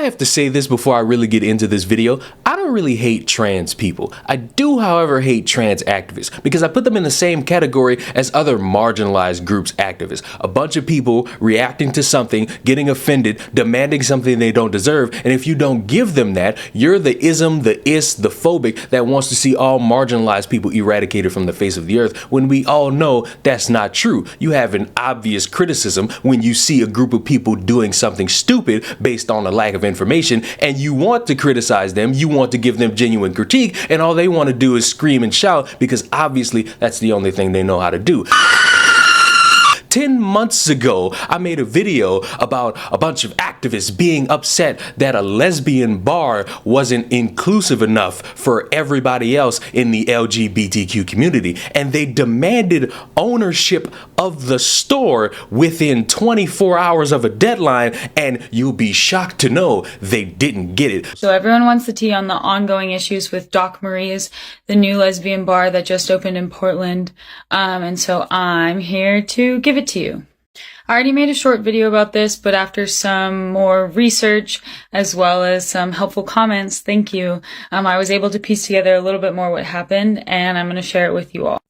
have to say this before I really get into this video. I don't really hate trans people. I do, however, hate trans activists because I put them in the same category as other marginalized groups activists. A bunch of people reacting to something, getting offended, demanding something they don't deserve, and if you don't give them that, you're the ism, the is, the phobic that wants to see all marginalized people eradicated from the face of the earth, when we all know that's not true. You have an obvious criticism when you see a group of people doing something stupid based on a lack of information, and you want to criticize them, you want to give them genuine critique, and all they want to do is scream and shout because obviously that's the only thing they know how to do. 10 months ago, I made a video about a bunch of activists being upset that a lesbian bar wasn't inclusive enough for everybody else in the LGBTQ community, and they demanded ownership of the store within 24 hours of a deadline, and you'll be shocked to know they didn't get it. So everyone wants the tea on the ongoing issues with Doc Marie's, the new lesbian bar that just opened in Portland, and so I'm here to give it to you. I already made a short video about this, but after some more research as well as some helpful comments, thank you, I was able to piece together a little bit more what happened, and I'm going to share it with you all.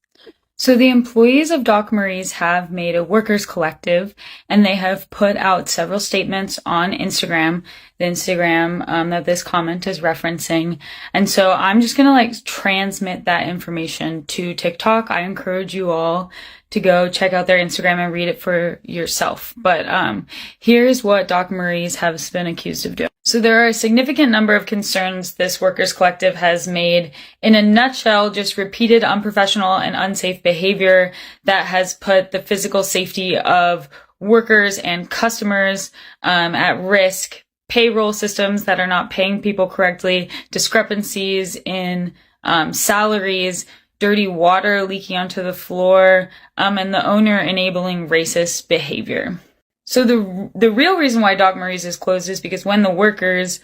So the employees of Doc Marie's have made a workers collective, and they have put out several statements on Instagram, the Instagram that this comment is referencing. And so I'm just going to transmit that information to TikTok. I encourage you all to go check out their Instagram and read it for yourself. But here's what Doc Marie's has been accused of doing. So there are a significant number of concerns this workers collective has made. In a nutshell, just repeated unprofessional and unsafe behavior that has put the physical safety of workers and customers at risk, payroll systems that are not paying people correctly, discrepancies in salaries, dirty water leaking onto the floor, and the owner enabling racist behavior. So the real reason why Doc Marie's is closed is because when the workers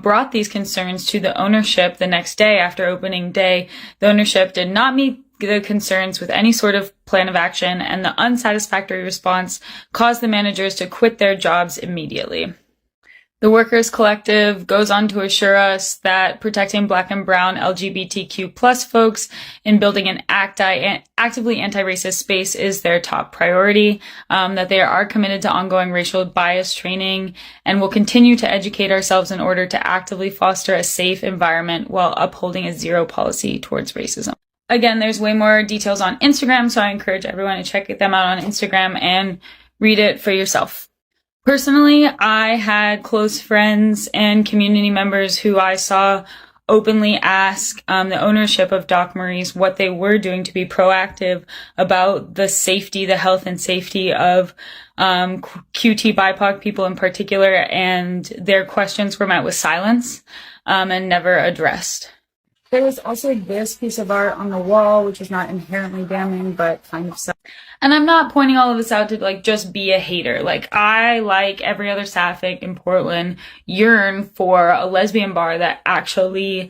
brought these concerns to the ownership the next day after opening day, the ownership did not meet the concerns with any sort of plan of action, and the unsatisfactory response caused the managers to quit their jobs immediately. The Workers Collective goes on to assure us that protecting Black and Brown LGBTQ plus folks in building an actively anti-racist space is their top priority, that they are committed to ongoing racial bias training and will continue to educate ourselves in order to actively foster a safe environment while upholding a zero policy towards racism. Again, there's way more details on Instagram, so I encourage everyone to check them out on Instagram and read it for yourself. Personally, I had close friends and community members who I saw openly ask the ownership of Doc Marie's what they were doing to be proactive about the safety, the health and safety of QT BIPOC people in particular, and their questions were met with silence and never addressed. There was also this piece of art on the wall, which is not inherently damning, but kind of so. And I'm not pointing all of this out to just be a hater. I, like every other sapphic in Portland, yearn for a lesbian bar that actually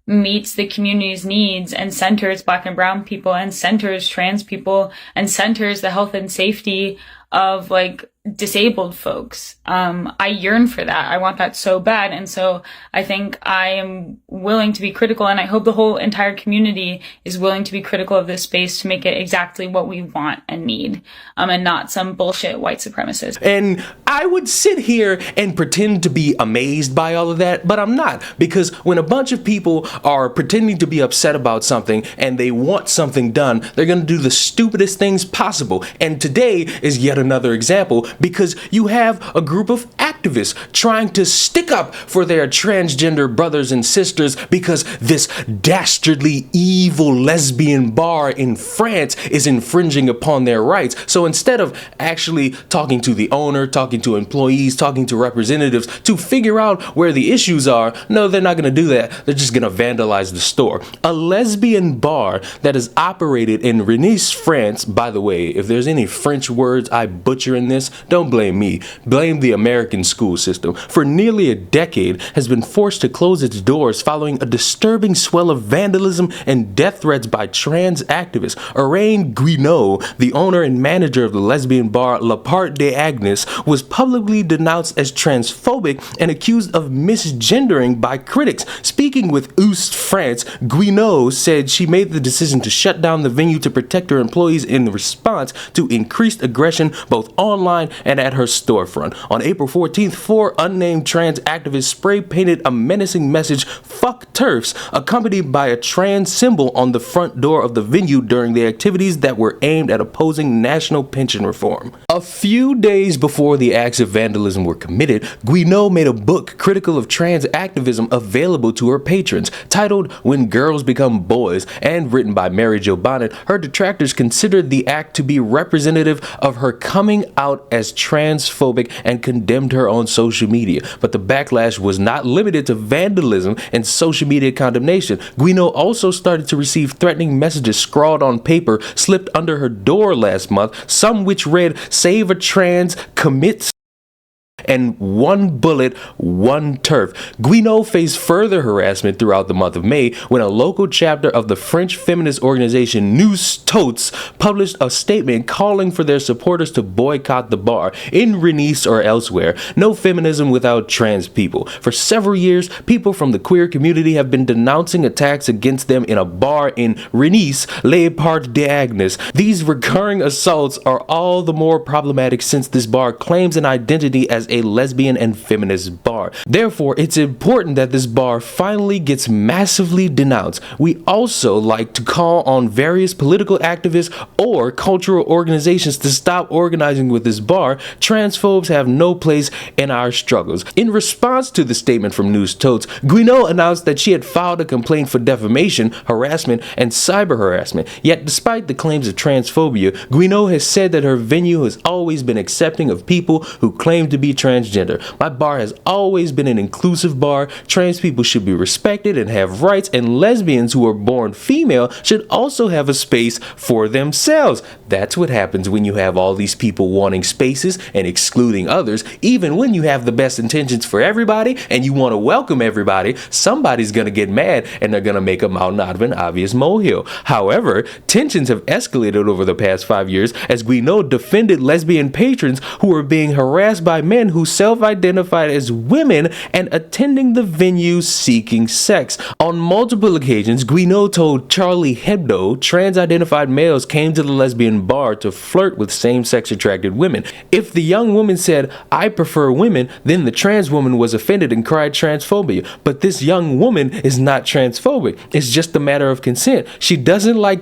meets the community's needs and centers Black and Brown people and centers trans people and centers the health and safety of disabled folks. I yearn for that. I want that so bad. And so I think I am willing to be critical, and I hope the whole entire community is willing to be critical of this space to make it exactly what we want and need, and not some bullshit white supremacist. And I would sit here and pretend to be amazed by all of that, but I'm not, because when a bunch of people are pretending to be upset about something and they want something done, they're going to do the stupidest things possible. And today is yet another example, because you have a group of activists trying to stick up for their transgender brothers and sisters because this dastardly evil lesbian bar in France is infringing upon their rights. So instead of actually talking to the owner, talking to employees, talking to representatives to figure out where the issues are, no, they're not going to do that. They're just going to vandalize the store. A lesbian bar that is operated in Rennes, France. By the way, if there's any French words I butcher in this, Don't blame me. Blame the American school system. For nearly a decade, has been forced to close its doors following a disturbing swell of vandalism and death threats by trans activists. Araine Guineau, the owner and manager of the lesbian bar La Part des Agnes, was publicly denounced as transphobic and accused of misgendering by critics. Speaking with Oost France, Guineau said she made the decision to shut down the venue to protect her employees in response to increased aggression both online and at her storefront. On April 14th, 4 unnamed trans activists spray-painted a menacing message, "Fuck TERFs," accompanied by a trans symbol on the front door of the venue during the activities that were aimed at opposing national pension reform. A few days before the acts of vandalism were committed, Guineau made a book critical of trans activism available to her patrons. Titled "When Girls Become Boys" and written by Mary Jo Bonnet, her detractors considered the act to be representative of her coming out as transphobic and condemned her on social media. But the backlash was not limited to vandalism and social media condemnation. Guineau also started to receive threatening messages scrawled on paper slipped under her door last month, some which read, "Save a trans, commit," and "One bullet, one TERF." Guineau faced further harassment throughout the month of May when a local chapter of the French feminist organization Nous Tots published a statement calling for their supporters to boycott the bar. In Renice or elsewhere, no feminism without trans people. For several years, people from the queer community have been denouncing attacks against them in a bar in Renice, Les Parts d'Agnes. These recurring assaults are all the more problematic since this bar claims an identity as a lesbian and feminist bar. Therefore, it's important that this bar finally gets massively denounced. We also like to call on various political activists or cultural organizations to stop organizing with this bar. Transphobes have no place in our struggles. In response to the statement from Nous Tots, Guineau announced that she had filed a complaint for defamation, harassment, and cyber harassment. Yet, despite the claims of transphobia, Guineau has said that her venue has always been accepting of people who claim to be transgender. "My bar has always been an inclusive bar. Trans people should be respected and have rights, and lesbians who are born female should also have a space for themselves." That's what happens when you have all these people wanting spaces and excluding others. Even when you have the best intentions for everybody and you want to welcome everybody, somebody's going to get mad and they're going to make a mountain out of an obvious molehill. However, tensions have escalated over the past 5 years as Guineau defended lesbian patrons who were being harassed by men who self-identified as women and attending the venue seeking sex. On multiple occasions, Guineau told Charlie Hebdo trans-identified males came to the lesbian bar to flirt with same-sex attracted women. If the young woman said, "I prefer women," then the trans woman was offended and cried transphobia. But this young woman is not transphobic. It's just a matter of consent. She doesn't like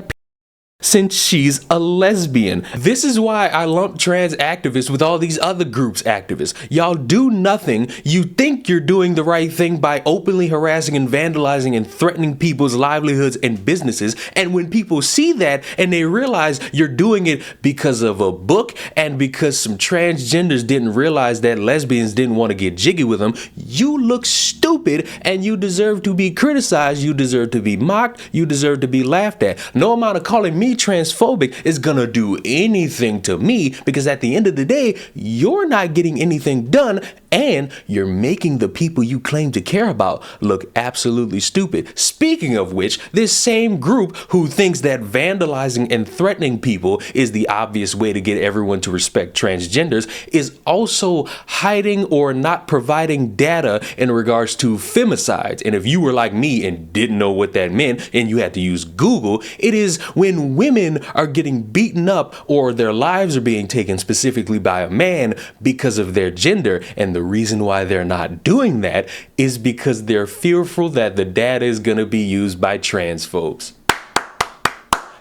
since she's a lesbian. This is why I lump trans activists with all these other groups activists. Y'all do nothing. You think you're doing the right thing by openly harassing and vandalizing and threatening people's livelihoods and businesses. And when people see that and they realize you're doing it because of a book and because some transgenders didn't realize that lesbians didn't want to get jiggy with them, you look stupid and you deserve to be criticized. You deserve to be mocked. You deserve to be laughed at. No amount of calling me transphobic is gonna do anything to me, because at the end of the day, you're not getting anything done and you're making the people you claim to care about look absolutely stupid. Speaking of which, this same group who thinks that vandalizing and threatening people is the obvious way to get everyone to respect transgenders is also hiding or not providing data in regards to femicides. And if you were like me and didn't know what that meant and you had to use Google, it is when women are getting beaten up or their lives are being taken specifically by a man because of their gender. And the reason why they're not doing that is because they're fearful that the data is going to be used by transphobes.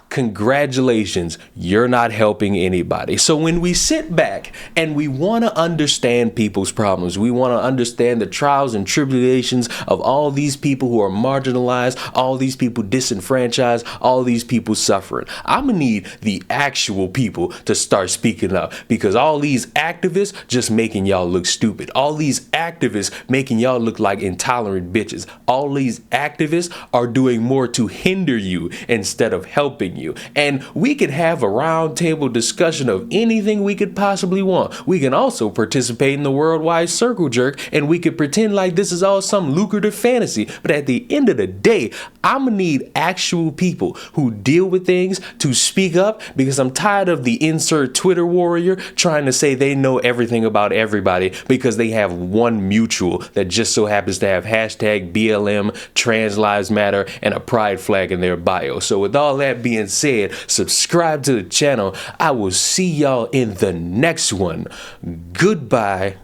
Congratulations, you're not helping anybody. So when we sit back and we want to understand people's problems, we want to understand the trials and tribulations of all these people who are marginalized, all these people disenfranchised, all these people suffering, I'm gonna need the actual people to start speaking up, because all these activists just making y'all look stupid. All these activists making y'all look like intolerant bitches. All these activists are doing more to hinder you instead of helping you. you. And we could have a roundtable discussion of anything we could possibly want. We can also participate in the worldwide circle jerk, and we could pretend like this is all some lucrative fantasy. But at the end of the day, I'm gonna need actual people who deal with things to speak up, because I'm tired of the insert Twitter warrior trying to say they know everything about everybody because they have one mutual that just so happens to have hashtag BLM, Trans Lives Matter, and a pride flag in their bio. So with all that being said, subscribe to the channel. I will see y'all in the next one. Goodbye.